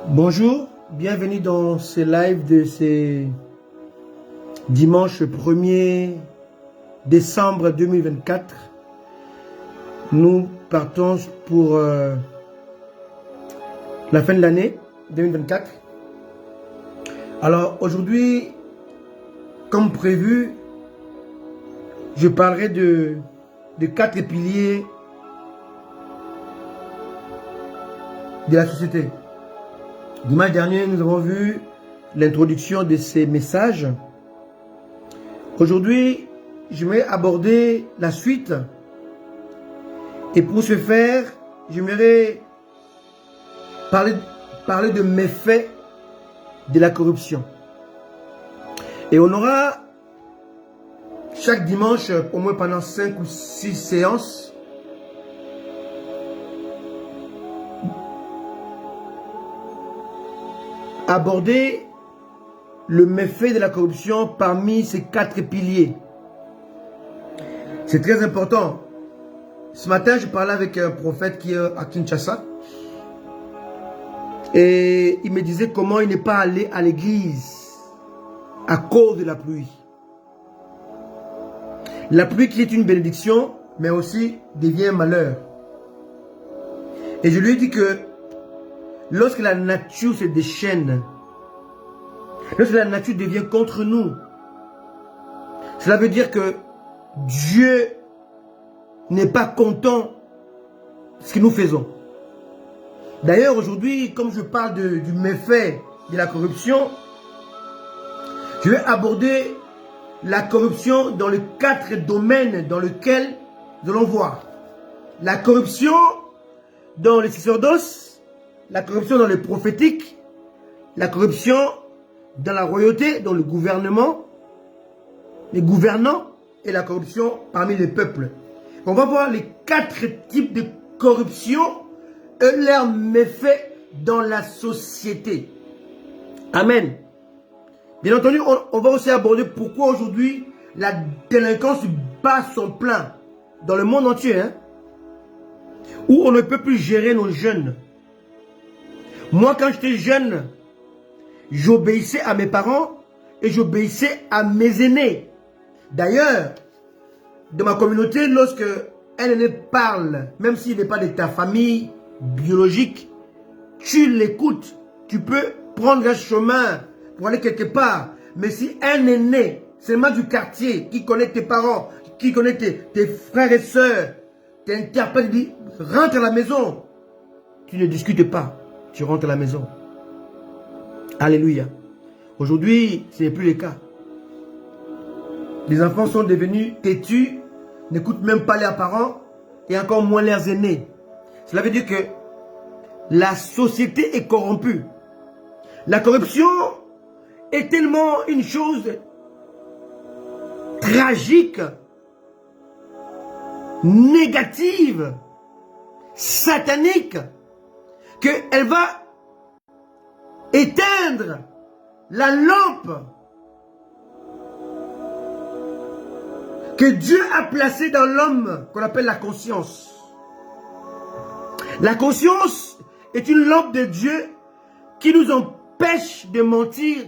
Bonjour, bienvenue dans ce live de ce dimanche 1er décembre 2024. Nous partons pour la fin de l'année 2024. Alors aujourd'hui, comme prévu, je parlerai de 4 piliers de la société. Dimanche dernier, nous avons vu l'introduction de ces messages. Aujourd'hui, je vais aborder la suite. Et pour ce faire, j'aimerais parler de méfaits de la corruption. Et on aura chaque dimanche, au moins pendant 5 ou 6 séances, aborder le méfait de la corruption parmi ces 4 piliers. C'est très important. Ce matin, je parlais avec un prophète qui est à Kinshasa. Et il me disait comment il n'est pas allé à l'église à cause de la pluie. La pluie qui est une bénédiction, mais aussi devient un malheur. Et je lui ai dit que lorsque la nature se déchaîne, lorsque la nature devient contre nous, cela veut dire que Dieu n'est pas content de ce que nous faisons. D'ailleurs, aujourd'hui, comme je parle du méfait de la corruption, je vais aborder la corruption dans les 4 domaines dans lesquels nous allons voir. La corruption dans les sacerdoces, la corruption dans le prophétique, la corruption dans la royauté, dans le gouvernement, les gouvernants et la corruption parmi les peuples. On va voir les 4 types de corruption et leurs méfaits dans la société. Amen. Bien entendu, on va aussi aborder pourquoi aujourd'hui la délinquance bat son plein dans le monde entier, où on ne peut plus gérer nos jeunes. Moi, quand j'étais jeune, j'obéissais à mes parents et j'obéissais à mes aînés. D'ailleurs, dans ma communauté, lorsque un aîné parle, même s'il n'est pas de ta famille biologique, tu l'écoutes. Tu peux prendre un chemin pour aller quelque part. Mais si un aîné, seulement du quartier, qui connaît tes parents, qui connaît tes frères et sœurs, t'interpelle, dit rentre à la maison, tu ne discutes pas. Tu rentres à la maison. Alléluia. Aujourd'hui, ce n'est plus le cas. Les enfants sont devenus têtus, n'écoutent même pas leurs parents et encore moins leurs aînés. Cela veut dire que la société est corrompue. La corruption est tellement une chose tragique, négative, satanique, qu'elle va éteindre la lampe que Dieu a placée dans l'homme, qu'on appelle la conscience. La conscience est une lampe de Dieu qui nous empêche de mentir,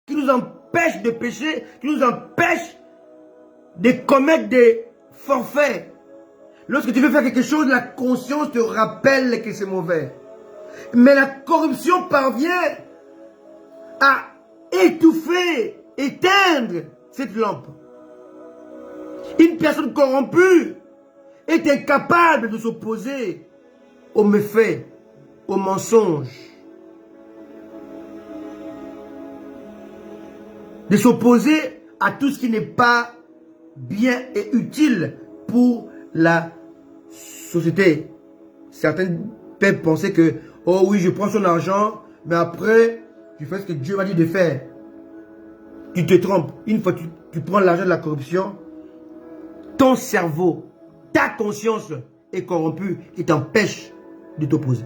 qui nous empêche de pécher, qui nous empêche de commettre des forfaits. Lorsque tu veux faire quelque chose, la conscience te rappelle que c'est mauvais. Mais la corruption parvient à étouffer, éteindre cette lampe. Une personne corrompue est incapable de s'opposer aux méfaits, aux mensonges, de s'opposer à tout ce qui n'est pas bien et utile pour la société. Certains peuvent penser que, oh oui, je prends son argent, mais après, tu fais ce que Dieu m'a dit de faire. Tu te trompes. Une fois que tu prends l'argent de la corruption, ton cerveau, ta conscience est corrompue et t'empêche de t'opposer.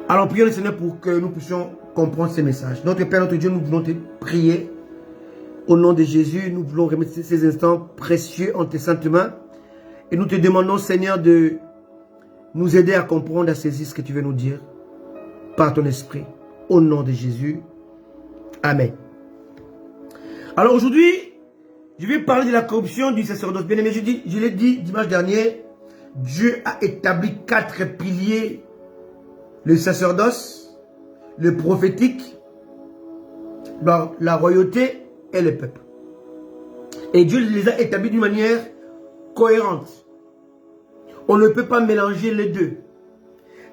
Alors prions le Seigneur pour que nous puissions comprendre ces messages. Notre Père, notre Dieu, nous voulons te prier. Au nom de Jésus, nous voulons remettre ces instants précieux en tes saintes mains. Et nous te demandons, Seigneur, de nous aider à comprendre, à saisir ce que tu veux nous dire par ton esprit. Au nom de Jésus. Amen. Alors aujourd'hui, je vais parler de la corruption du sacerdoce. Bien aimé, je l'ai dit dimanche dernier, Dieu a établi 4 piliers. Le sacerdoce, le prophétique, la royauté et le peuple. Et Dieu les a établis d'une manière cohérente. On ne peut pas mélanger les deux.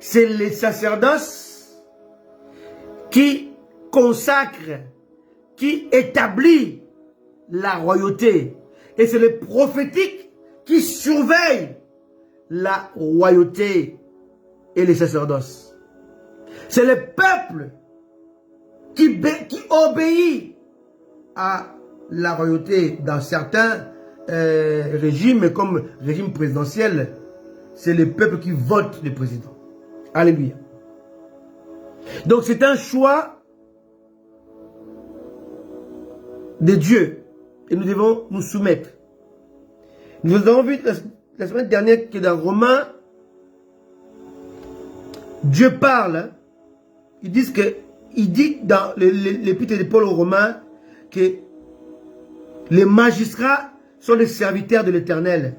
C'est le sacerdoce qui consacre, qui établit la royauté. Et c'est le prophétique qui surveille la royauté et les sacerdoces. C'est le peuple qui obéit à la royauté dans certains régimes, comme régime présidentiel. C'est le peuple qui vote le président. Alléluia. Donc c'est un choix de Dieu. Et nous devons nous soumettre. Nous avons vu la semaine dernière que dans Romains, Dieu parle. Hein, il dit dans l'épître de Paul aux Romains que les magistrats sont les serviteurs de l'Éternel.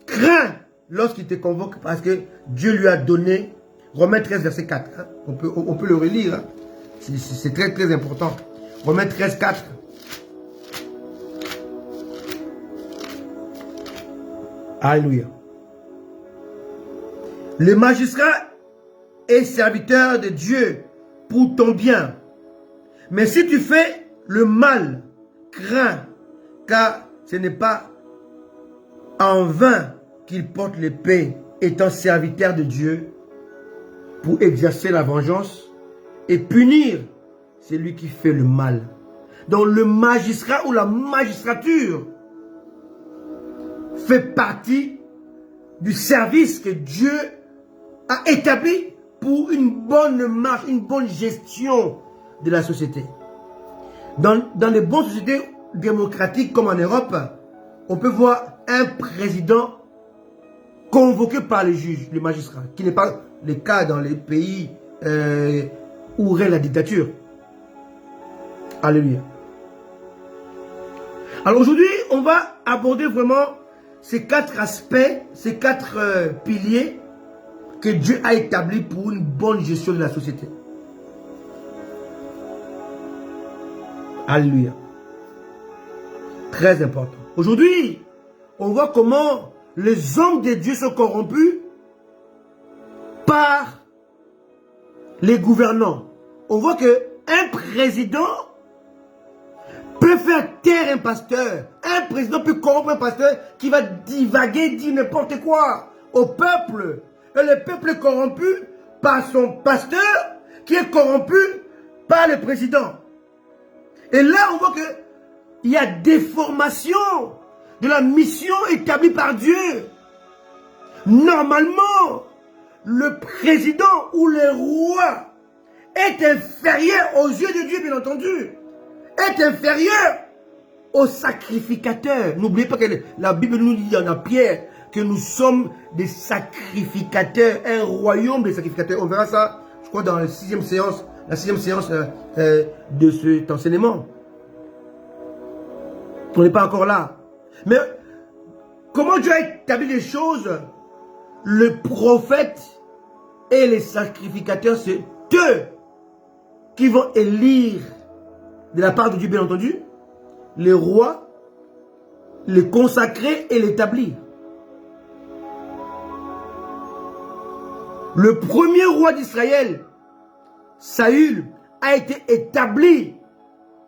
Crains lorsqu'il te convoque parce que Dieu lui a donné, Romains 13, verset 4. Hein, on peut le relire. Hein, c'est très très important. Romains 13, 4. Alléluia. Le magistrat est serviteur de Dieu pour ton bien. Mais si tu fais le mal, crains, car ce n'est pas en vain qu'il porte l'épée, étant serviteur de Dieu, pour exercer la vengeance et punir celui qui fait le mal. Donc le magistrat ou la magistrature fait partie du service que Dieu a établi pour une bonne marche, une bonne gestion de la société. Dans les bonnes sociétés démocratiques comme en Europe, on peut voir un président convoqué par les juges, les magistrats, qui n'est pas le cas dans les pays où règne la dictature. Alléluia. Alors aujourd'hui, on va aborder vraiment ces 4 aspects, ces 4 piliers que Dieu a établis pour une bonne gestion de la société. Alléluia. Très important. Aujourd'hui, on voit comment les hommes de Dieu sont corrompus par les gouvernants. On voit que un président peut faire taire un pasteur. Un président peut corrompre un pasteur qui va divaguer, dire n'importe quoi au peuple. Et le peuple est corrompu par son pasteur qui est corrompu par le président. Et là, on voit qu'il y a déformation de la mission établie par Dieu. Normalement, le président ou le roi est inférieur aux yeux de Dieu, bien entendu. Est inférieur au sacrificateur. N'oubliez pas que la Bible nous dit en Pierre que nous sommes des sacrificateurs, un royaume des sacrificateurs. On verra ça, je crois, dans la 6e séance, de cet enseignement. On n'est pas encore là. Mais comment Dieu a établi les choses? Le prophète et les sacrificateurs, c'est eux qui vont élire de la part de Dieu, bien entendu, les rois, les consacrer et l'établir. Le premier roi d'Israël, Saül, a été établi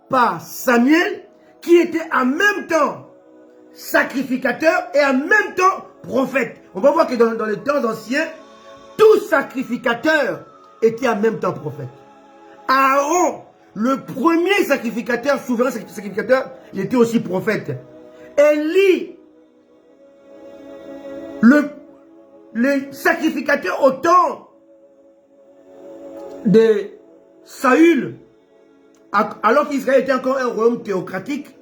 par Samuel, qui était en même temps sacrificateur et en même temps prophète. On va voir que dans les temps anciens, tout sacrificateur était en même temps prophète. Aaron, le premier sacrificateur, souverain sacrificateur, il était aussi prophète. Élie, le sacrificateur au temps de Saül, alors qu'Israël était encore un royaume théocratique,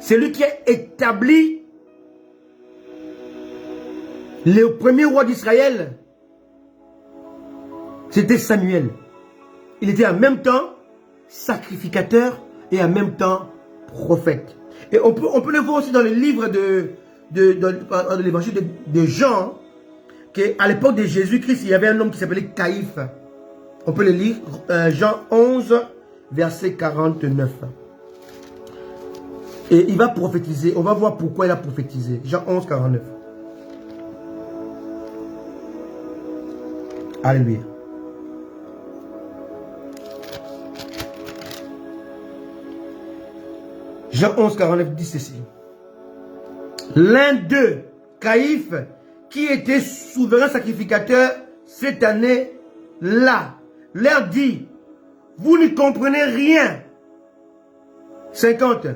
c'est lui qui a établi le premier roi d'Israël, C'était Samuel. Il était en même temps sacrificateur et en même temps prophète. Et on peut le voir aussi dans le livre de l'évangile de Jean, qu'à l'époque de Jésus-Christ, il y avait un homme qui s'appelait Caïphe. On peut le lire, Jean 11, verset 49. Et il va prophétiser. On va voir pourquoi il a prophétisé. Jean 11, 49. Alléluia. Jean 11, 49 dit ceci. L'un d'eux, Caïphe, qui était souverain sacrificateur cette année-là, leur dit, vous ne comprenez rien. 50.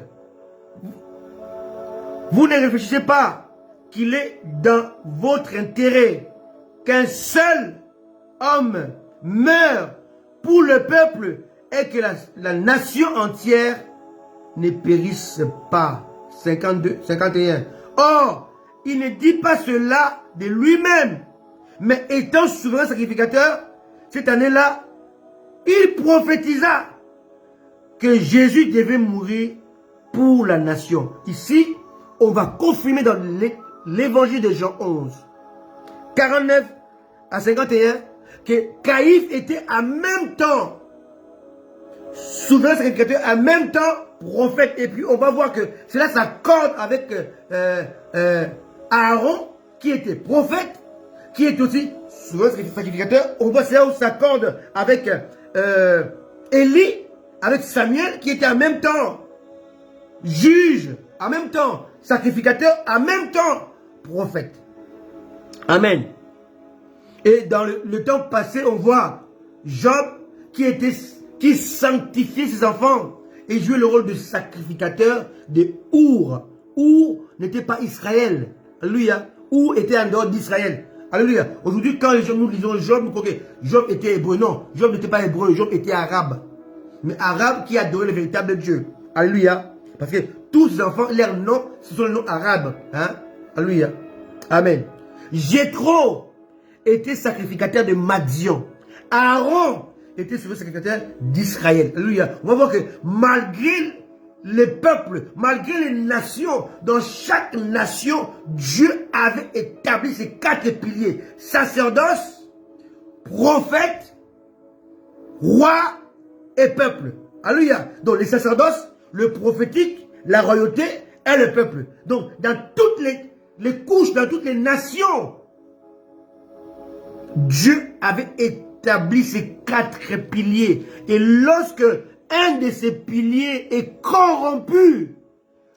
Vous ne réfléchissez pas qu'il est dans votre intérêt qu'un seul homme meure pour le peuple et que la nation entière ne périsse pas. 52, 51. Or, il ne dit pas cela de lui-même, mais étant souverain sacrificateur, cette année-là, il prophétisa que Jésus devait mourir pour la nation. Ici, on va confirmer dans l'évangile de Jean 11, 49 à 51, que Caïphe était en même temps souverain sacrificateur, en même temps prophète. Et puis on va voir que cela s'accorde avec Aaron, qui était prophète, qui est aussi souverain sacrificateur. On voit cela où s'accorde avec Élie, avec Samuel, qui était en même temps juge, en même temps sacrificateur, en même temps prophète. Amen. Et dans le temps passé, on voit Job qui sanctifiait ses enfants et jouait le rôle de sacrificateur de Our. Our n'était pas Israël. Alléluia. Our était en dehors d'Israël. Alléluia. Aujourd'hui, quand nous lisons Job, nous croyons que Job était hébreu. Non, Job n'était pas hébreu, Job était arabe. Mais arabe qui adorait le véritable Dieu. Alléluia. Parce que tous ces enfants, leurs noms, ce sont les noms arabes. Hein? Alléluia. Amen. Jéthro était sacrificateur de Madian. Aaron était le sacrificateur d'Israël. Alléluia. On va voir que malgré les peuples, malgré les nations, dans chaque nation, Dieu avait établi ces 4 piliers. Sacerdoce, prophète, roi et peuple. Alléluia. Donc les sacerdoces, le prophétique, la royauté et le peuple. Donc dans toutes les couches, dans toutes les nations, Dieu avait établi ces 4 piliers. Et lorsque un de ces piliers est corrompu,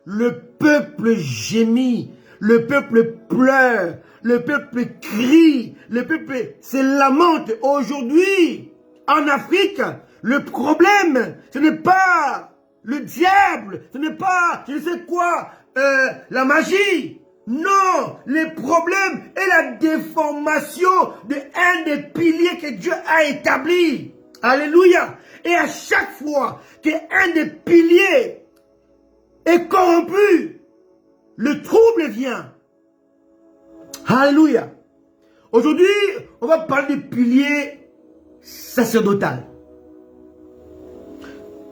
le peuple gémit, le peuple pleure, le peuple crie, le peuple se lamente. Aujourd'hui, en Afrique, le problème, ce n'est pas le diable, ce n'est pas, je ne sais quoi, la magie. Non, le problème est la déformation de un des piliers que Dieu a établi. Alléluia. Et à chaque fois qu'un des piliers est corrompu, le trouble vient. Alléluia. Aujourd'hui, on va parler du pilier sacerdotal.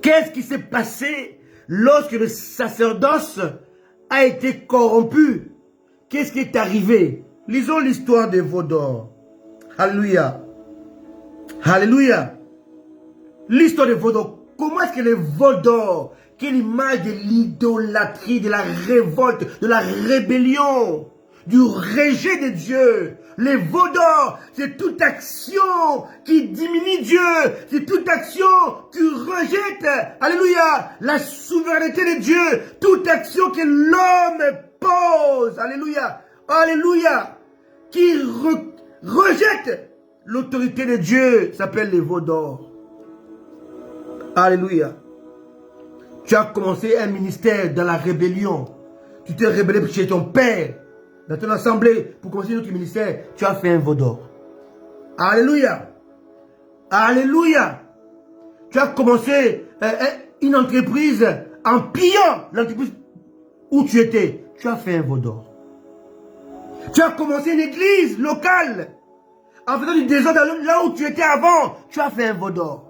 Qu'est-ce qui s'est passé lorsque le sacerdoce a été corrompu? Qu'est-ce qui est arrivé? Lisons l'histoire des veaux d'or. Alléluia. Alléluia. L'histoire des veaux d'or. Comment est-ce que les veaux d'or, qui est l'image de l'idolâtrie, de la révolte, de la rébellion, du rejet de Dieu. Les veaux d'or, c'est toute action qui diminue Dieu. C'est toute action qui rejette, alléluia, la souveraineté de Dieu. Toute action que l'homme pose, alléluia, alléluia, qui rejette l'autorité de Dieu, s'appelle les veaux d'or. Alléluia. Tu as commencé un ministère dans la rébellion. Tu t'es rébellé chez ton père. Dans ton assemblée, pour commencer notre ministère, tu as fait un veau d'or. Alléluia. Alléluia. Tu as commencé une entreprise en pillant l'entreprise où tu étais. Tu as fait un veau d'or. Tu as commencé une église locale en faisant du désordre là où tu étais avant, tu as fait un veau d'or.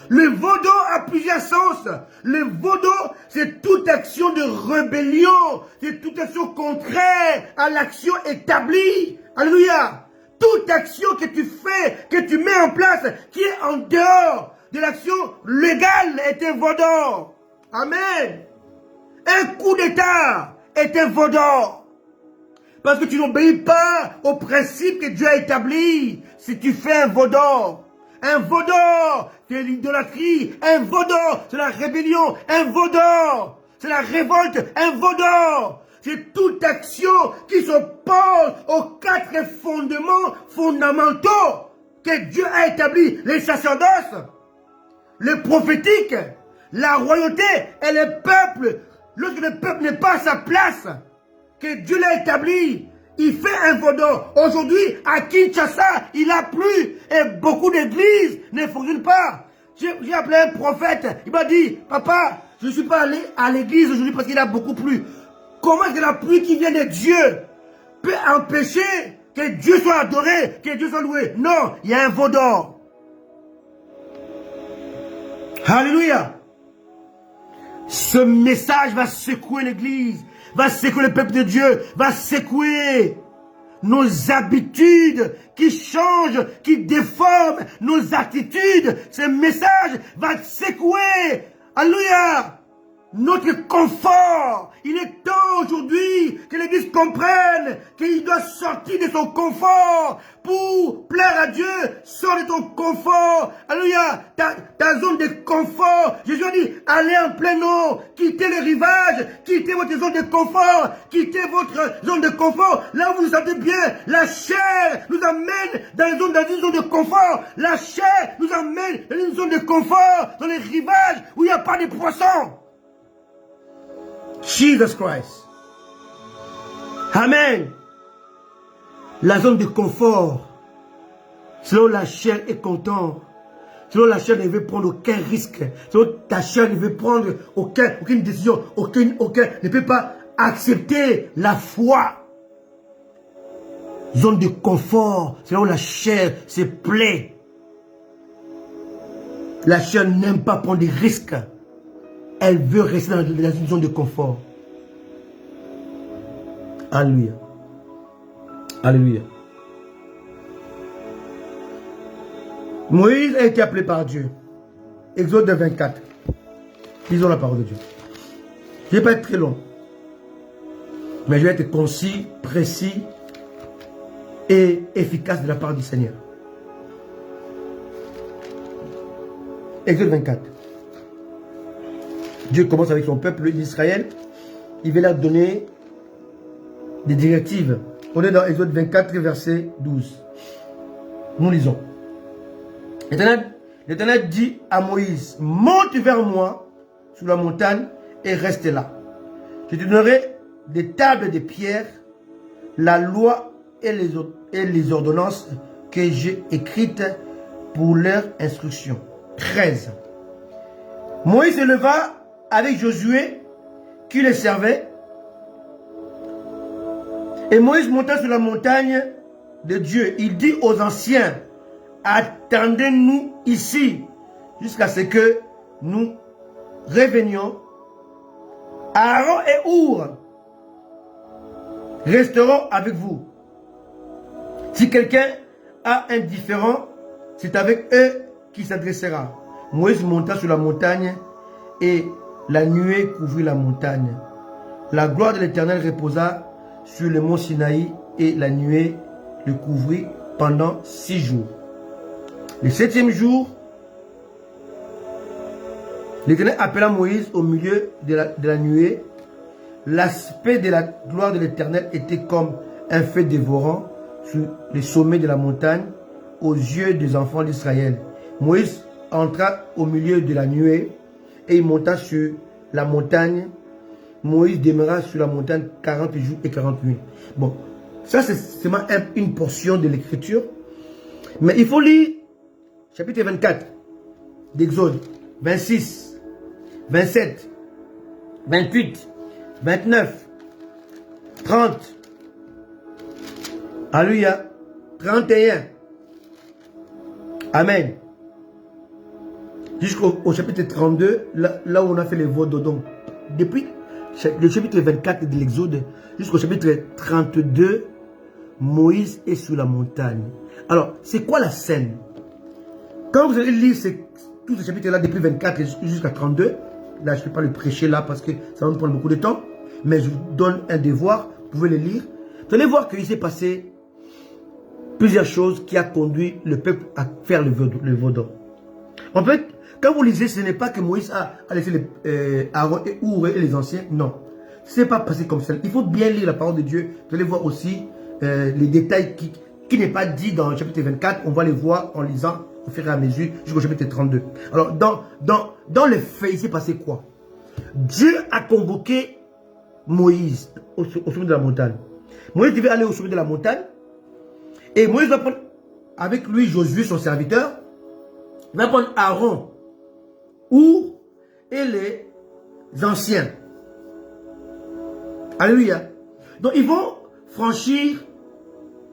Le veau d'or a plusieurs sens. Le veau d'or, c'est toute action de rébellion. C'est toute action contraire à l'action établie. Alléluia. Toute action que tu fais, que tu mets en place, qui est en dehors de l'action légale est un veau d'or. Amen. Un coup d'État est un veau d'or. Parce que tu n'obéis pas aux principes que Dieu a établis. Si tu fais un veau d'or, c'est l'idolâtrie. Un veau d'or, c'est la rébellion. Un veau d'or, c'est la révolte. Un veau d'or, c'est toute action qui s'oppose aux 4 fondements fondamentaux que Dieu a établis. Les sacerdoces, le prophétique, la royauté et le peuple. Lorsque le peuple n'est pas à sa place, que Dieu l'a établi, il fait un veau d'or. Aujourd'hui, à Kinshasa, il a plu et beaucoup d'églises ne fonctionnent pas. J'ai appelé un prophète, il m'a dit, papa, je ne suis pas allé à l'église aujourd'hui parce qu'il a beaucoup plu. Comment est-ce que la pluie qui vient de Dieu peut empêcher que Dieu soit adoré, que Dieu soit loué? Non, il y a un veau d'or. Alléluia. Ce message va secouer l'église, va secouer le peuple de Dieu, va secouer nos habitudes qui changent, qui déforment nos attitudes. Ce message va secouer, alléluia, notre confort. Il est temps aujourd'hui que l'Église comprenne qu'il doit sortir de son confort pour plaire à Dieu. Sors de ton confort. Alléluia. Ta zone de confort. Jésus a dit, allez en plein eau. Quittez le rivage. Quittez votre zone de confort. Quittez votre zone de confort. Là où vous vous sentez bien. La chair nous amène dans une zone de confort. La chair nous amène dans une zone de confort. Dans les rivages où il n'y a pas de poissons. Jesus Christ. Amen. La zone de confort. Selon la chair est contente. Selon la chair ne veut prendre aucun risque. Selon ta chair ne veut prendre aucune décision. Ne peut pas accepter la foi. Zone de confort. Selon la chair se plaît. La chair n'aime pas prendre des risques. Elle veut rester dans une zone de confort. Alléluia. Alléluia. Moïse a été appelé par Dieu. Exode 24. Lisons la parole de Dieu. Je ne vais pas être très long. Mais je vais être concis, précis et efficace de la part du Seigneur. Exode 24. Dieu commence avec son peuple d'Israël. Il veut leur donner des directives. On est dans Exode 24, verset 12. Nous lisons. L'Éternel dit à Moïse, monte vers moi sur la montagne et reste là. Je te donnerai des tables de pierre, la loi et les ordonnances que j'ai écrites pour leur instruction. 13. Moïse se leva avec Josué qui le servait. Et Moïse monta sur la montagne de Dieu. Il dit aux anciens, attendez-nous ici jusqu'à ce que nous revenions. Aaron et Our resteront avec vous. Si quelqu'un a un différend, c'est avec eux qu'il s'adressera. Moïse monta sur la montagne et la nuée couvrit la montagne. La gloire de l'Éternel reposa sur le mont Sinaï et la nuée le couvrit pendant 6 jours. Le 7e jour, l'Éternel appela Moïse au milieu de la nuée. L'aspect de la gloire de l'Éternel était comme un feu dévorant sur les sommets de la montagne aux yeux des enfants d'Israël. Moïse entra au milieu de la nuée et il monta sur la montagne. Moïse demeura sur la montagne 40 jours et 40 nuits. Bon, ça c'est seulement une portion de l'écriture. Mais il faut lire chapitre 24 d'Exode, 26, 27, 28, 29, 30, alléluia, 31, Amen. Jusqu'au chapitre 32, là où on a fait les veaux d'Odon. Depuis le chapitre 24 de l'Exode jusqu'au chapitre 32, Moïse est sur la montagne. Alors, c'est quoi la scène? Quand vous allez lire tous ces chapitres-là, depuis 24 jusqu'à 32, là, je ne peux pas le prêcher là parce que ça va me prendre beaucoup de temps, mais je vous donne un devoir, vous pouvez le lire. Vous allez voir qu'il s'est passé plusieurs choses qui a conduit le peuple à faire le veau d'or. En fait, quand vous lisez, ce n'est pas que Moïse a laissé Aaron et Our et les anciens, non. Ce n'est pas passé comme ça. Il faut bien lire la parole de Dieu. Vous allez voir aussi les détails qui n'est pas dit dans le chapitre 24. On va les voir en lisant au fur et à mesure jusqu'au chapitre 32. Alors, dans les faits, il s'est passé quoi? Dieu a convoqué Moïse au sommet de la montagne. Moïse devait aller au sommet de la montagne. Et Moïse va prendre avec lui Josué, son serviteur. Il va prendre Aaron, Our et les anciens. Alléluia. Donc, ils vont franchir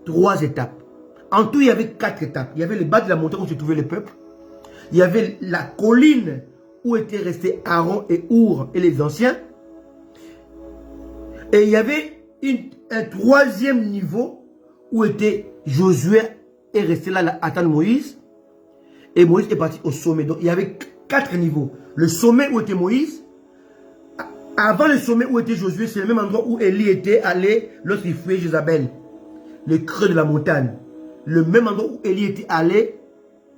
3 étapes. En tout, il y avait 4 étapes. Il y avait le bas de la montagne où se trouvait le peuple. Il y avait la colline où étaient restés Aaron et Our et les anciens. Et il y avait un 3e niveau où était Josué et resté là à attendre Moïse. Et Moïse est parti au sommet. Donc il y avait 4 niveaux. Le sommet où était Moïse. Avant le sommet où était Josué, c'est le même endroit où Élie était allé lorsqu'il fuyait Jézabel. Le creux de la montagne. Le même endroit où Élie était allé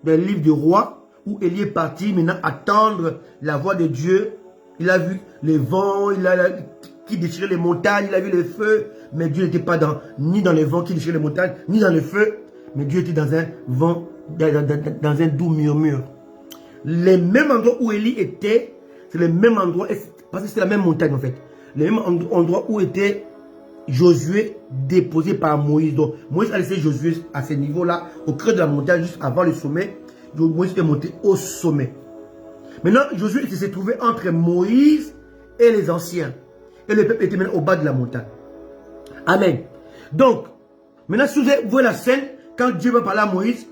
dans le livre du roi, où Élie est parti maintenant attendre la voix de Dieu. Il a vu les vents, qui déchirait les montagnes, il a vu le feu, mais Dieu n'était pas ni dans les vents qui déchiraient les montagnes, ni dans le feu, mais Dieu était dans un vent, dans un doux murmure. Les mêmes endroits où Élie était, c'est le même endroit, parce que c'est la même montagne en fait, le même endroit où était Josué déposé par Moïse. Donc Moïse a laissé Josué à ce niveau-là, au creux de la montagne, juste avant le sommet. Donc Moïse est monté au sommet. Maintenant, Josué s'est trouvé entre Moïse et les anciens. Et le peuple était maintenant au bas de la montagne. Amen. Donc, maintenant, si vous voyez la scène, quand Dieu va parler à Moïse,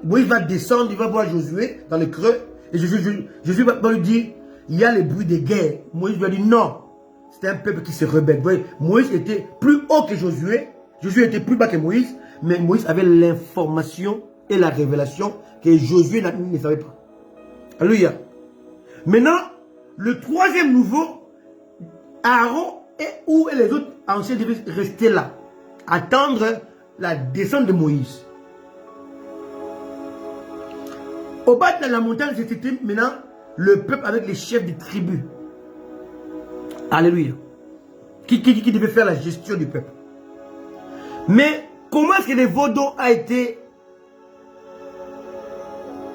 Moïse va descendre, il va voir Josué dans le creux. Et Josué va lui dire, il y a les bruits de guerre. Moïse lui a dit non. C'était un peuple qui se rebelle. Vous voyez, Moïse était plus haut que Josué. Josué était plus bas que Moïse. Mais Moïse avait l'information et la révélation que Josué ne savait pas. Alléluia. Maintenant, le 3e niveau, Aaron et Our et les autres anciens devaient rester là, attendre la descente de Moïse. Au bas de la montagne, c'était maintenant le peuple avec les chefs des tribus. Alléluia. Qui devait faire la gestion du peuple. Mais comment est-ce que le veau d'or a été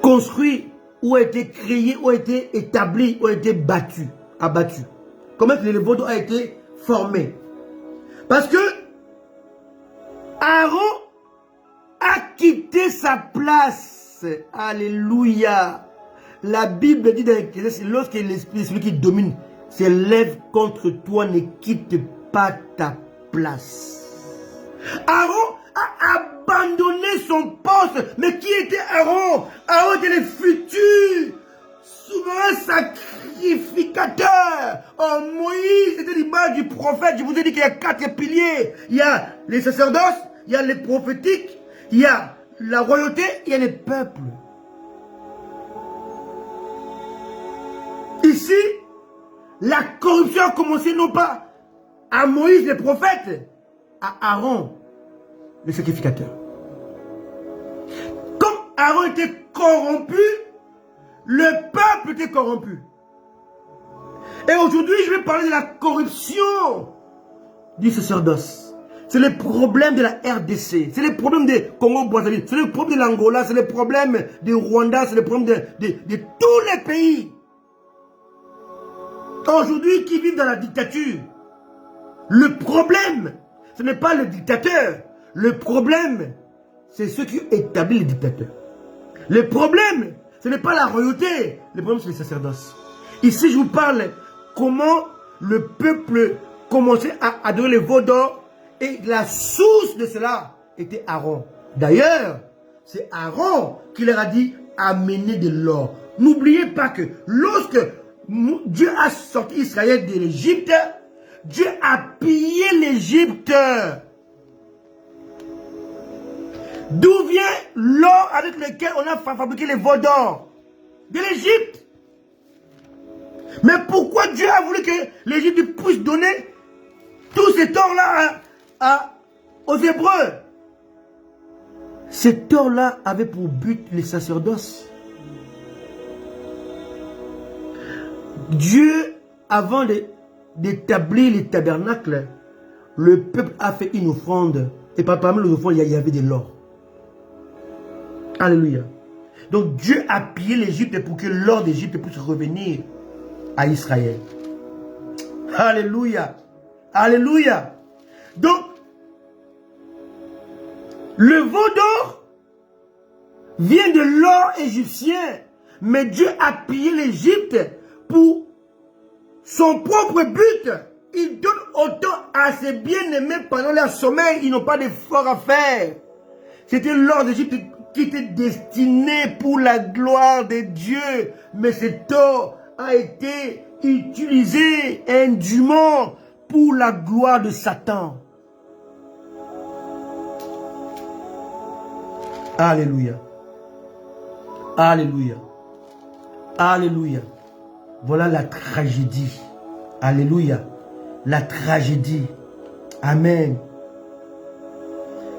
construit, ou a été créé, ou a été établi, ou a été abattu? Comment est-ce que le veau d'or a été formé? Parce que Aaron a quitté sa place. Alléluia. La Bible dit dans l'Ecclésiaste, lorsque l'Esprit, celui qui domine, s'élève contre toi, ne quitte pas ta place. Aaron a abandonné son poste. Mais qui était Aaron? Aaron était le futur souverain sacrificateur. Oh, Moïse était l'image du prophète. Je vous ai dit qu'il y a 4 piliers. Il y a les sacerdoces, il y a les prophétiques, il y a la royauté, il y a les peuples. Ici, la corruption a commencé non pas à Moïse le prophète, à Aaron le sacrificateur. Comme Aaron était corrompu, le peuple était corrompu. Et aujourd'hui, je vais parler de la corruption du sacerdoce. C'est le problème de la RDC. C'est le problème de Congo-Brazzaville. C'est le problème de l'Angola. C'est le problème du Rwanda. C'est le problème de tous les pays. Aujourd'hui, qui vivent dans la dictature. Le problème, ce n'est pas le dictateur. Le problème, c'est ceux qui établissent le dictateur. Le problème, ce n'est pas la royauté. Le problème, c'est les sacerdoces. Ici, je vous parle comment le peuple commençait à adorer les veaux d'or. Et la source de cela était Aaron. D'ailleurs, c'est Aaron qui leur a dit amenez de l'or. N'oubliez pas que lorsque Dieu a sorti Israël de l'Égypte, Dieu a pillé l'Égypte. D'où vient l'or avec lequel on a fabriqué les veaux d'or? De l'Égypte. Mais pourquoi Dieu a voulu que l'Égypte puisse donner tout cet or-là aux Hébreux? Cet or-là avait pour but les sacerdoces. Dieu, avant d'établir les tabernacles, le peuple a fait une offrande. Et parmi les offrandes, il y avait de l'or. Alléluia. Donc Dieu a pillé l'Égypte pour que l'or d'Égypte puisse revenir à Israël. Alléluia. Alléluia. Donc, le veau d'or vient de l'or égyptien. Mais Dieu a pillé l'Égypte pour son propre but. Il donne autant à ses bien-aimés pendant leur sommeil. Ils n'ont pas d'effort à faire. C'était l'or d'Égypte qui était destiné pour la gloire de Dieu. Mais cet or a été utilisé indûment pour la gloire de Satan. Alléluia. Alléluia. Alléluia. Voilà la tragédie. Alléluia. La tragédie. Amen.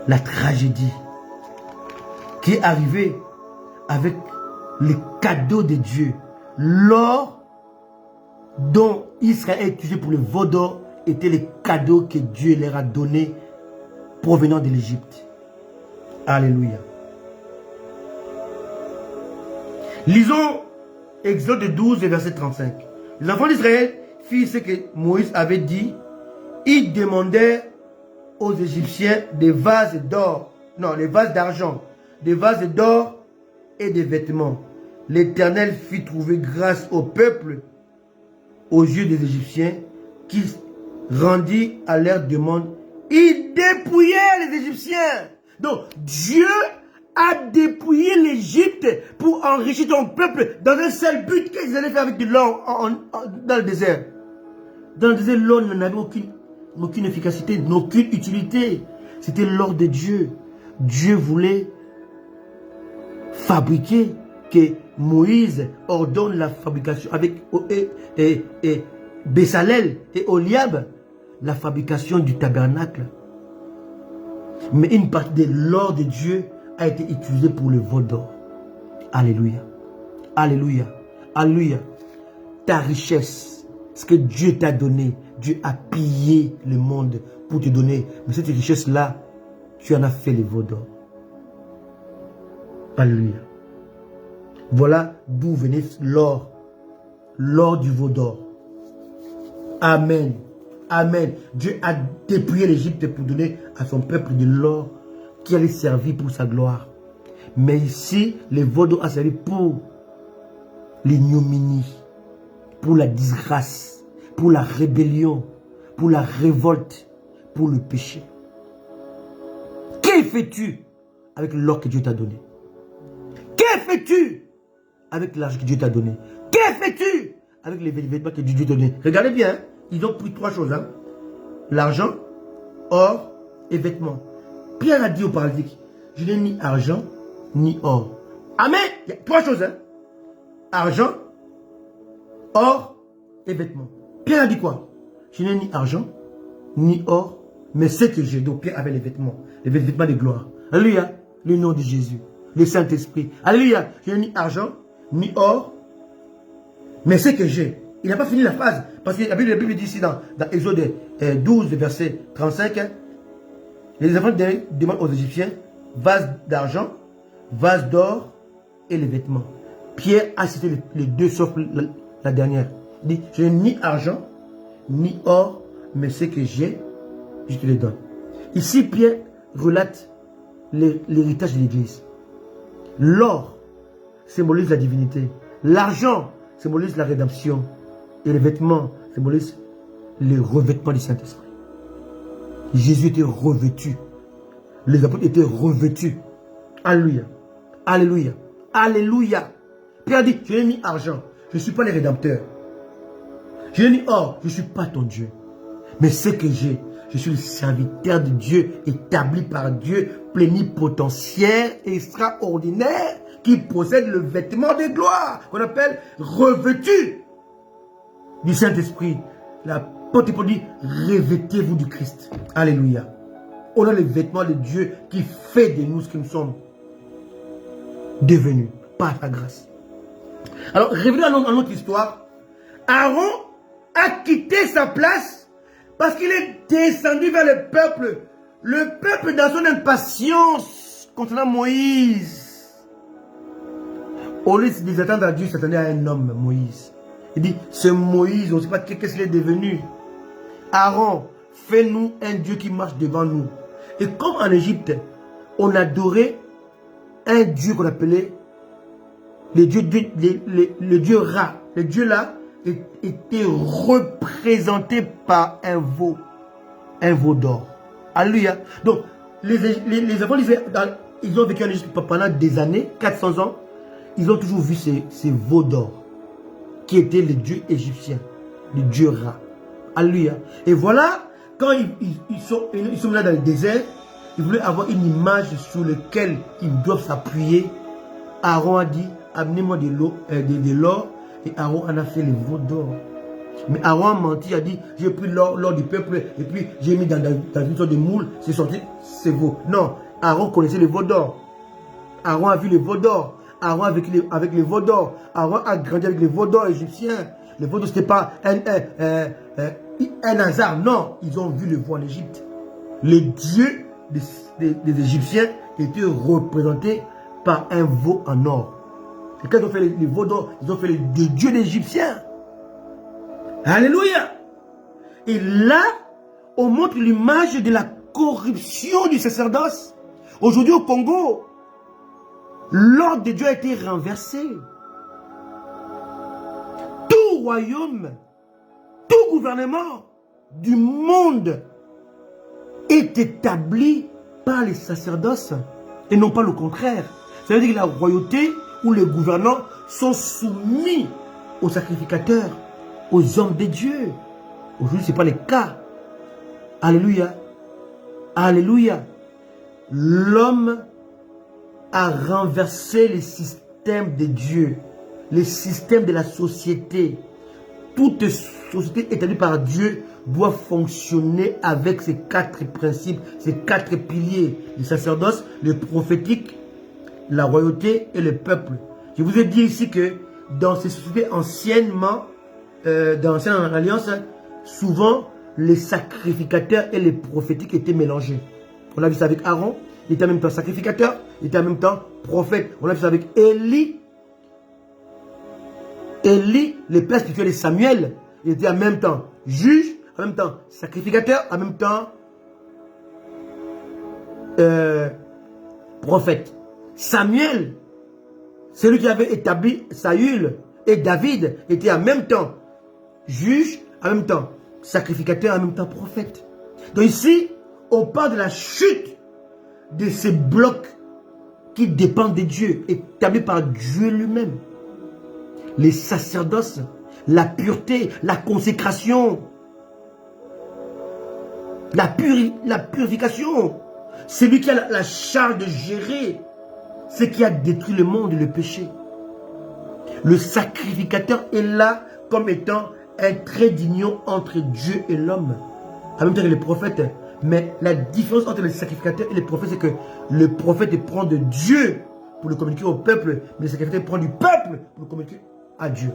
La tragédie qui est arrivée avec les cadeaux de Dieu. L'or dont Israël est utilisé pour le veau d'or était les cadeaux que Dieu leur a donnés provenant de l'Égypte. Alléluia. Lisons Exode 12, verset 35. Les enfants d'Israël firent ce que Moïse avait dit. Ils demandèrent aux Égyptiens des vases d'or, non, les vases d'argent, des vases d'or et des vêtements. L'Éternel fit trouver grâce au peuple aux yeux des Égyptiens qui rendit à leur demande. Ils dépouillaient les Égyptiens. Donc Dieu a dépouillé l'Égypte pour enrichir ton peuple dans un seul but qu'ils allaient faire avec de l'or dans le désert. Dans le désert, l'or n'avait aucune efficacité, aucune utilité. C'était l'or de Dieu. Dieu voulait fabriquer, que Moïse ordonne la fabrication avec Bessalel et Oliab, la fabrication du tabernacle. Mais une partie de l'or de Dieu a été utilisée pour le veau d'or. Alléluia. Alléluia. Alléluia. Ta richesse, ce que Dieu t'a donné, Dieu a pillé le monde pour te donner. Mais cette richesse-là, tu en as fait le veau d'or. Alléluia. Voilà d'où venait l'or. L'or du veau d'or. Amen. Amen. Dieu a dépouillé l'Égypte pour donner à son peuple de l'or qui allait servir pour sa gloire. Mais ici, le veau d'or a servi pour l'ignominie, pour la disgrâce, pour la rébellion, pour la révolte, pour le péché. Que fais-tu avec l'or que Dieu t'a donné? Que fais-tu avec l'argent que Dieu t'a donné? Que fais-tu avec les vêtements que Dieu t'a donné? Regardez bien, ils ont pris trois choses. L'argent, or et vêtements. Pierre a dit au paralytique, je n'ai ni argent, ni or. Amen. Il y a trois choses. Argent, or et vêtements. Pierre a dit quoi? Je n'ai ni argent, ni or, mais ce que j'ai. Donc Pierre avait les vêtements de gloire. Alléluia. Le nom de Jésus. Le Saint-Esprit. Alléluia. Je n'ai ni argent, ni or, mais ce que j'ai. Il n'a pas fini la phrase. Parce que la Bible dit ici dans Exode 12, verset 35, les enfants demandent aux Égyptiens vase d'argent, vase d'or et les vêtements. Pierre a cité les deux sauf la dernière. Il dit, je n'ai ni argent, ni or, mais ce que j'ai, je te les donne. Ici, Pierre relate l'héritage de l'Église. L'or symbolise la divinité. L'argent symbolise la rédemption. Et les vêtements symbolisent les revêtements du Saint-Esprit. Jésus était revêtu. Les apôtres étaient revêtus. Alléluia. Alléluia. Alléluia. Pierre dit, je n'ai ni argent, je ne suis pas le rédempteur. Je n'ai ni or, je ne suis pas ton Dieu. Mais ce que j'ai, je suis le serviteur de Dieu, établi par Dieu, plénipotentiaire, extraordinaire, qui possède le vêtement de gloire, qu'on appelle revêtu du Saint-Esprit. L'apôtre Paul dit, revêtez-vous du Christ. Alléluia. On a le vêtement de Dieu qui fait de nous ce que nous sommes devenus par sa grâce. Alors, revenons à notre histoire. Aaron a quitté sa place parce qu'il est descendu vers le peuple. Le peuple, dans son impatience concernant Moïse, au lieu de s'attendre à Dieu, s'attendait à un homme, Moïse. Il dit, ce Moïse, on ne sait pas qu'est-ce qu'il est devenu. Aaron, fais-nous un Dieu qui marche devant nous. Et comme en Égypte, on adorait un Dieu qu'on appelait le Dieu Ra. Le Dieu là était représenté par un veau d'or. Alléluia. Donc, les enfants d'Israël, ils ont vécu en Égypte pendant des années, 400 ans. Ils ont toujours vu ces veaux d'or qui étaient les dieux égyptiens, le Dieu Ra. Alléluia. Et voilà, quand ils sont là dans le désert, ils voulaient avoir une image sur laquelle ils doivent s'appuyer. Aaron a dit, amenez-moi de l'or. Et Aaron en a fait les veaux d'or. Mais Aaron a menti, il a dit, j'ai pris l'or du peuple et puis j'ai mis dans une sorte de moule, c'est sorti, c'est veau. Non, Aaron connaissait les veaux d'or. Aaron a vu les veaux d'or. Aaron avec les veaux d'or. Aaron a grandi avec les veaux d'or égyptiens. Les veaux d'or, ce n'était pas un hasard. Non, ils ont vu le veau en Égypte. Les dieux des Égyptiens étaient représentés par un veau en or. Et quand ils ont fait les veaux d'or, ils ont fait les dieux d'Égyptiens. Alléluia. Et là, on montre l'image de la corruption du sacerdoce. Aujourd'hui au Congo, l'ordre de Dieu a été renversé. Tout royaume, tout gouvernement du monde est établi par les sacerdoces et non pas le contraire. Ça veut dire que la royauté ou les gouvernants sont soumis aux sacrificateurs, aux hommes de Dieu. Aujourd'hui, ce n'est pas le cas. Alléluia. Alléluia. L'homme a renversé les systèmes de Dieu, les systèmes de la société. Toute société établie par Dieu doit fonctionner avec ces 4 principes, ces 4 piliers. Le sacerdoce, le prophétique, la royauté et le peuple. Je vous ai dit ici que dans ces sociétés anciennement, dans l'ancienne alliance, souvent les sacrificateurs et les prophétiques étaient mélangés. On a vu ça avec Aaron, il était en même temps sacrificateur, il était en même temps prophète. On a vu ça avec Élie. Élie, le père spirituel de Samuel, il était en même temps juge, en même temps sacrificateur, en même temps prophète. Samuel, celui qui avait établi Saül et David, était en même temps juge, en même temps sacrificateur, en même temps prophète. Donc ici, on parle de la chute de ces blocs qui dépendent de Dieu, établis par Dieu lui-même. Les sacerdoces, la pureté, la consécration, la purification. C'est lui qui a la charge de gérer ce qui a détruit le monde et le péché. Le sacrificateur est là comme étant un trait d'union entre Dieu et l'homme. En même temps que les prophètes. Mais la différence entre les sacrificateurs et les prophètes, c'est que le prophète prend de Dieu pour le communiquer au peuple, mais le sacrificateur prend du peuple pour le communiquer à Dieu.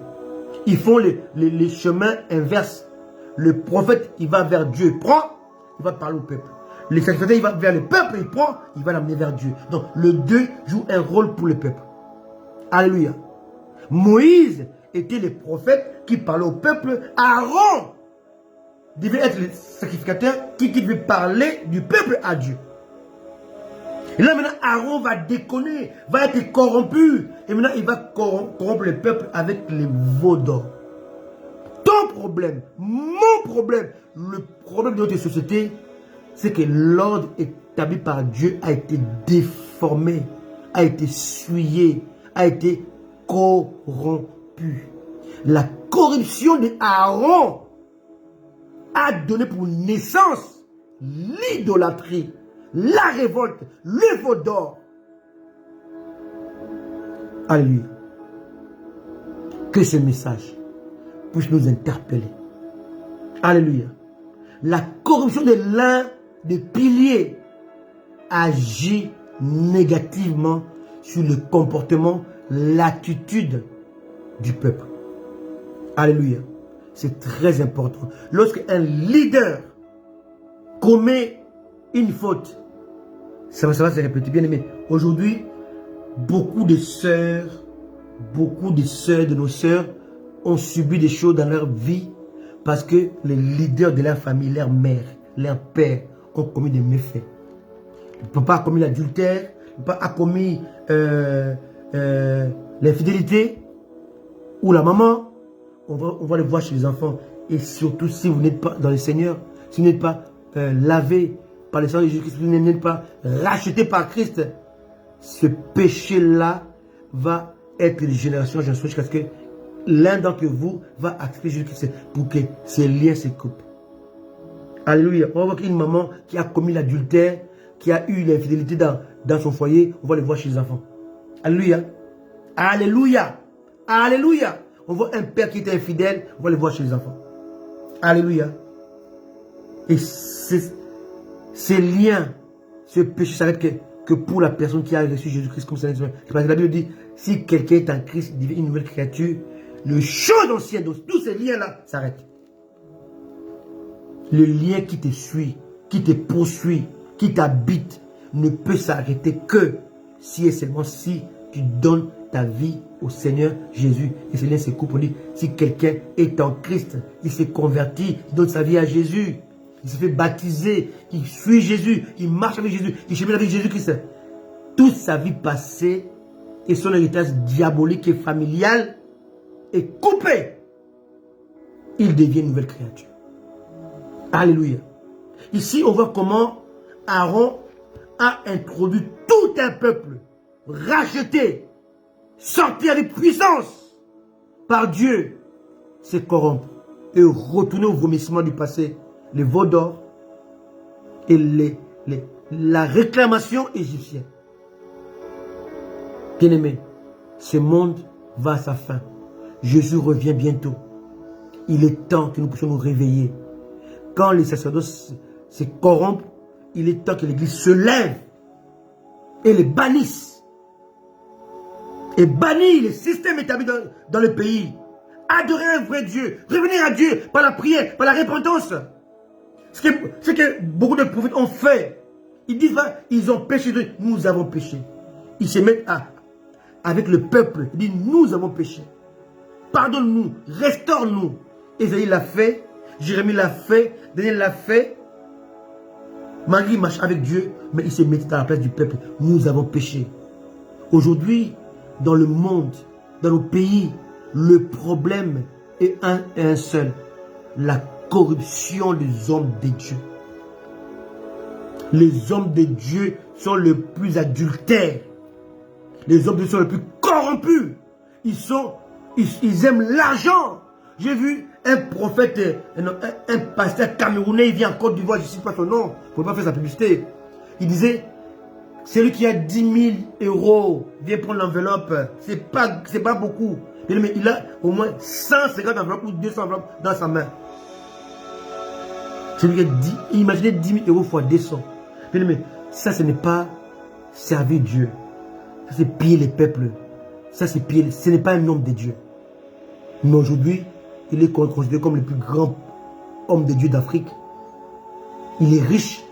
Ils font les chemins inverses. Le prophète, il va vers Dieu, il prend, il va parler au peuple. Le sacrificateur, il va vers le peuple, il prend, il va l'amener vers Dieu. Donc, le deux joue un rôle pour le peuple. Alléluia. Moïse était le prophète qui parlait au peuple. Aaron devait être le sacrificateur qui devait parler du peuple à Dieu. Et là maintenant, Aaron va déconner, va être corrompu. Et maintenant, il va corrompre le peuple avec les veaux d'or. Ton problème, mon problème, le problème de notre société, c'est que l'ordre établi par Dieu a été déformé, a été souillé, a été corrompu. La corruption de Aaron a donné pour naissance l'idolâtrie, la révolte, le veau d'or. Alléluia. Que ce message puisse nous interpeller. Alléluia. La corruption de l'un des piliers agit négativement sur le comportement, l'attitude du peuple. Alléluia. C'est très important. Lorsque un leader commet une faute, ça va se répéter, bien aimé. Aujourd'hui, beaucoup de nos sœurs ont subi des choses dans leur vie parce que les leaders de leur famille, leur mère, leur père ont commis des méfaits. Le papa a commis l'adultère, le papa a commis l'infidélité, ou la maman, on va le voir chez les enfants. Et surtout, si vous n'êtes pas dans le Seigneur, si vous n'êtes pas lavé par le sang de Jésus-Christ, si vous n'êtes pas racheté par Christ, ce péché-là va être de génération en génération jusqu'à ce que l'un d'entre vous va accepter Jésus-Christ pour que ces liens se coupent. Alléluia. On va voir qu'une maman qui a commis l'adultère, qui a eu l'infidélité dans son foyer, on va le voir chez les enfants. Alléluia. Alléluia. Alléluia. On voit un père qui était infidèle, on va le voir chez les enfants. Alléluia. Et ces liens, ce péché s'arrête que pour la personne qui a reçu Jésus-Christ comme Seigneur. Parce que la Bible dit, si quelqu'un est en Christ, il devient une nouvelle créature, les choses anciennes, donc tous ces liens-là s'arrêtent. Le lien qui te suit, qui te poursuit, qui t'habite, ne peut s'arrêter que si et seulement si tu donnes ta vie au Seigneur Jésus. Et ce lien se coupe. On dit, si quelqu'un est en Christ, il s'est converti, il donne sa vie à Jésus, il se fait baptiser, il suit Jésus, il marche avec Jésus, il chemine avec Jésus-Christ. Toute sa vie passée et son héritage diabolique et familial est coupé. Il devient une nouvelle créature. Alléluia. Ici, on voit comment Aaron a introduit tout un peuple racheté, sorti avec puissance par Dieu, se corrompre et retourner au vomissement du passé, les veaux d'or et la réclamation égyptienne. Bien-aimé, ce monde va à sa fin. Jésus revient bientôt. Il est temps que nous puissions nous réveiller. Quand les sacerdotes se corrompent, il est temps que l'Église se lève et les bannisse. Et bannit les systèmes établis dans le pays. Adorer un vrai Dieu. Revenir à Dieu par la prière, par la repentance. Ce que beaucoup de prophètes ont fait. Ils disent, ils ont péché. Nous avons péché. Ils se mettent avec le peuple. Ils disent, nous avons péché. Pardonne-nous. Restaure-nous. Ésaïe l'a fait. Jérémie l'a fait. Daniel l'a fait. Marie marche avec Dieu. Mais il se mettait à la place du peuple. Nous avons péché. Aujourd'hui, dans le monde, dans nos pays, le problème est un seul. La corruption des hommes de Dieu. Les hommes de Dieu sont les plus adultères. Les hommes de Dieu sont les plus corrompus. Ils aiment l'argent. J'ai vu un prophète, un pasteur camerounais, il vient en Côte d'Ivoire, je ne sais pas son nom, il ne faut pas faire sa publicité. Il disait, celui qui a 10 000 euros vient prendre l'enveloppe. C'est pas beaucoup. Mais il a au moins 150 enveloppes ou 200 enveloppes dans sa main. Celui qui a imaginez 10 000 euros fois 200. Mais ça, ce n'est pas servir Dieu. Ça, c'est piller les peuples. Ça, c'est piller. Ce n'est pas un homme de Dieu. Mais aujourd'hui, il est considéré comme le plus grand homme de Dieu d'Afrique. Il est riche.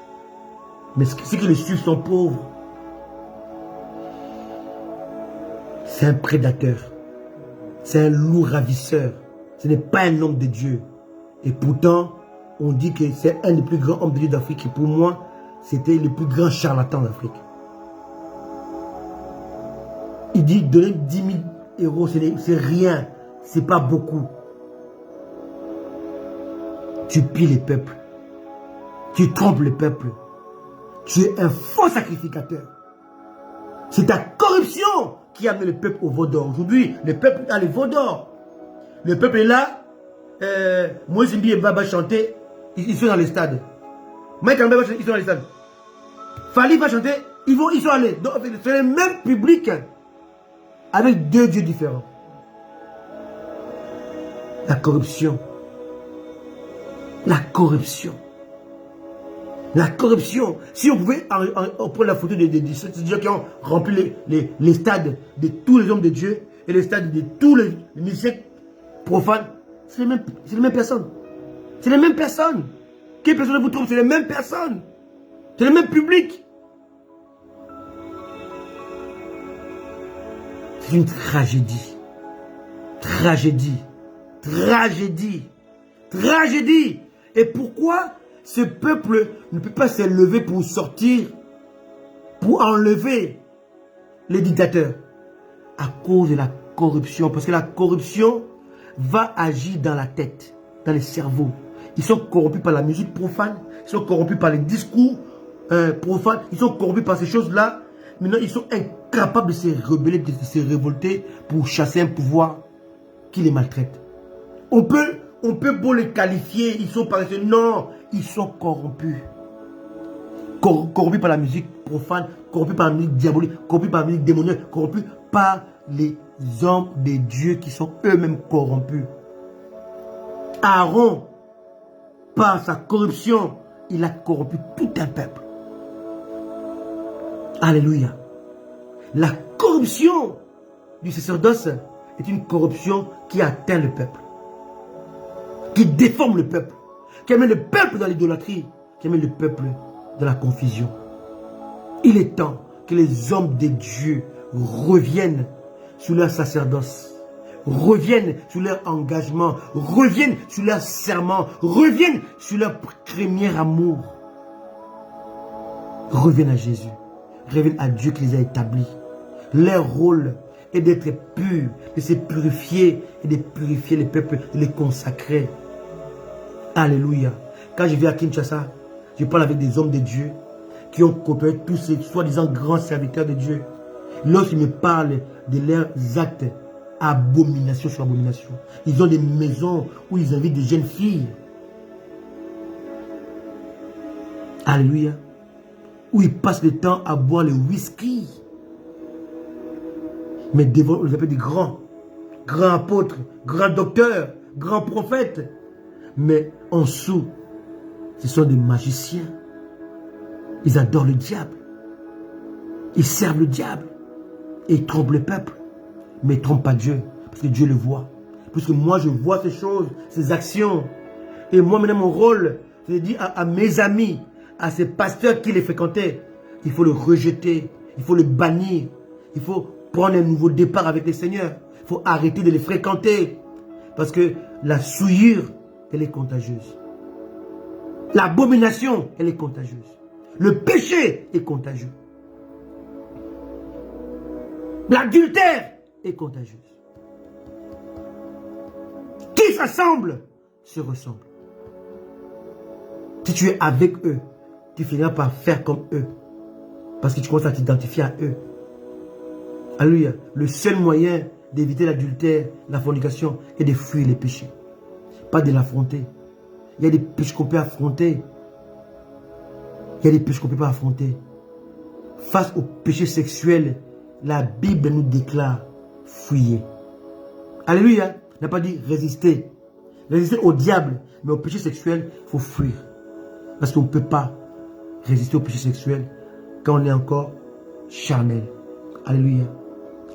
Mais ceux qui le suivent sont pauvres. C'est un prédateur. C'est un loup ravisseur. Ce n'est pas un homme de Dieu. Et pourtant, on dit que c'est un des plus grands hommes de Dieu d'Afrique. Et pour moi, c'était le plus grand charlatan d'Afrique. Il dit donner 10 000 euros, c'est rien. C'est pas beaucoup. Tu pilles les peuples. Tu trompes le peuple. Tu es un faux sacrificateur. C'est ta corruption qui a amené le peuple au veau d'or. Aujourd'hui, le peuple a les veaux d'or. Le peuple est là. Moïse Mbi va chanter. Ils sont dans les stades. Mike Kamba va chanter, ils sont dans les stades. Fali va chanter, ils sont allés. C'est le même public avec deux dieux différents. La corruption. La corruption. La corruption. Si on pouvait prendre la photo de ces gens qui ont rempli les stades de tous les hommes de Dieu et les stades de tous les musiciens profanes, c'est les mêmes personnes. C'est les mêmes personnes. Quelle personne vous trouve? C'est les mêmes personnes. C'est le même public. C'est une tragédie. Tragédie. Tragédie. Tragédie. Et pourquoi ce peuple ne peut pas s'élever pour sortir, pour enlever les dictateurs? À cause de la corruption. Parce que la corruption va agir dans la tête, dans les cerveaux. Ils sont corrompus par la musique profane. Ils sont corrompus par les discours profanes. Ils sont corrompus par ces choses-là. Maintenant, ils sont incapables de se rebeller, de se révolter pour chasser un pouvoir qui les maltraite. On peut beau les qualifier, ils sont paresseux. Non, ils sont corrompus. Corrompus par la musique profane, corrompus par la musique diabolique, corrompus par la musique démoniaque, corrompus par les hommes de Dieu qui sont eux-mêmes corrompus. Aaron, par sa corruption, il a corrompu tout un peuple. Alléluia. La corruption du sacerdoce est une corruption qui atteint le peuple, qui déforme le peuple, qui amène le peuple dans l'idolâtrie, qui amène le peuple dans la confusion. Il est temps que les hommes de Dieu reviennent sur leur sacerdoce, reviennent sur leur engagement, reviennent sur leur serment, reviennent sur leur premier amour. Reviennent à Jésus, reviennent à Dieu qui les a établis. Leur rôle est d'être pur, de se purifier et de purifier les peuples, de les consacrer. Alléluia. Quand je vais à Kinshasa, je parle avec des hommes de Dieu qui ont coopéré tous ces soi-disant grands serviteurs de Dieu. Lorsqu'ils me parlent de leurs actes, abomination sur abomination. Ils ont des maisons où ils invitent des jeunes filles. Alléluia. Où ils passent le temps à boire le whisky. Mais devant, on les appelle des grands apôtres, grands docteurs, grands prophètes. Mais en dessous, ce sont des magiciens. Ils adorent le diable. Ils servent le diable. Et ils trompent le peuple. Mais ils ne trompent pas Dieu. Parce que Dieu le voit. Parce que moi, je vois ces choses, ces actions. Et moi, maintenant, mon rôle, c'est de dire à mes amis, à ces pasteurs qui les fréquentaient, il faut le rejeter. Il faut le bannir. Il faut prendre un nouveau départ avec le Seigneur. Il faut arrêter de les fréquenter. Parce que la souillure, elle est contagieuse. L'abomination, elle est contagieuse. Le péché est contagieux. L'adultère est contagieuse. Qui s'assemble se ressemble. Si tu es avec eux, tu finiras par faire comme eux. Parce que tu commences à t'identifier à eux. Alléluia. Le seul moyen d'éviter l'adultère, la fornication, est de fuir les péchés. Pas de l'affronter. Il y a des péchés qu'on peut affronter. Il y a des péchés qu'on ne peut pas affronter. Face au péché sexuel, la Bible nous déclare fuyez. Alléluia. Il n'a pas dit résister. Résister au diable. Mais au péché sexuel, il faut fuir. Parce qu'on ne peut pas résister au péché sexuel quand on est encore charnel. Alléluia.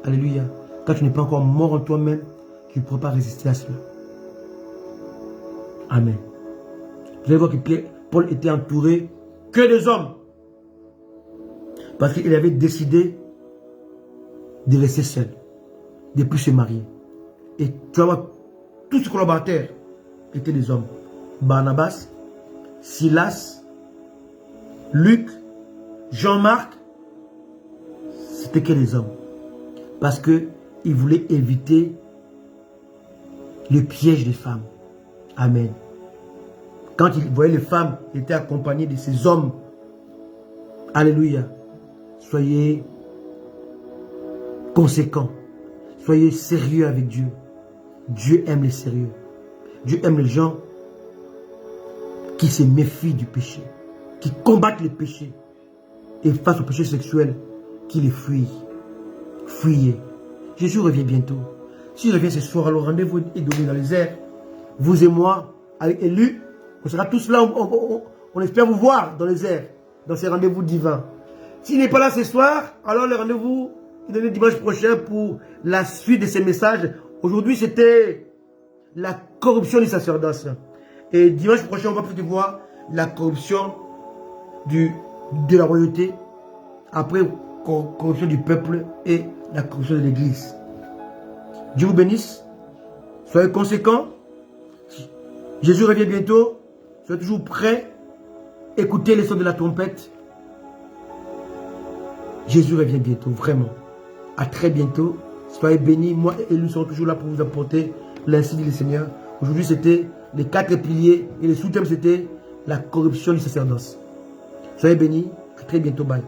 Alléluia. Quand tu n'es pas encore mort en toi-même, tu ne pourras pas résister à cela. Amen. Vous allez voir que Paul était entouré que des hommes. Parce qu'il avait décidé de rester seul. De ne plus se marier. Et tu vas voir, tous ses collaborateurs étaient des hommes. Barnabas, Silas, Luc, Jean-Marc, c'était que des hommes. Parce qu'il voulait éviter le piège des femmes. Amen. Quand il voyait les femmes étaient accompagnées de ces hommes, alléluia, soyez conséquent. Soyez sérieux avec Dieu. Dieu aime les sérieux. Dieu aime les gens qui se méfient du péché, qui combattent le péché. Et face au péché sexuel, qui les fuient. Fuyez. Jésus revient bientôt. S'il revient ce soir, alors rendez-vous est donné dans les airs. Vous et moi, avec Élu, on sera tous là, on espère vous voir dans les airs, dans ces rendez-vous divins. S'il n'est pas là ce soir, alors le rendez-vous est donné dimanche prochain pour la suite de ces messages. Aujourd'hui, c'était la corruption du sacerdoce. Et dimanche prochain, on va peut-être voir la corruption de la royauté, après corruption du peuple et la corruption de l'église. Dieu vous bénisse. Soyez conséquents. Jésus revient bientôt. Soyez toujours prêts. Écoutez les sons de la trompette. Jésus revient bientôt, vraiment. À très bientôt. Soyez bénis. Moi et Élu serons toujours là pour vous apporter l'ainsi dit le Seigneur. Aujourd'hui, c'était les 4 piliers. Et le sous-thème, c'était la corruption du sacerdoce. Soyez bénis. À très bientôt. Bye.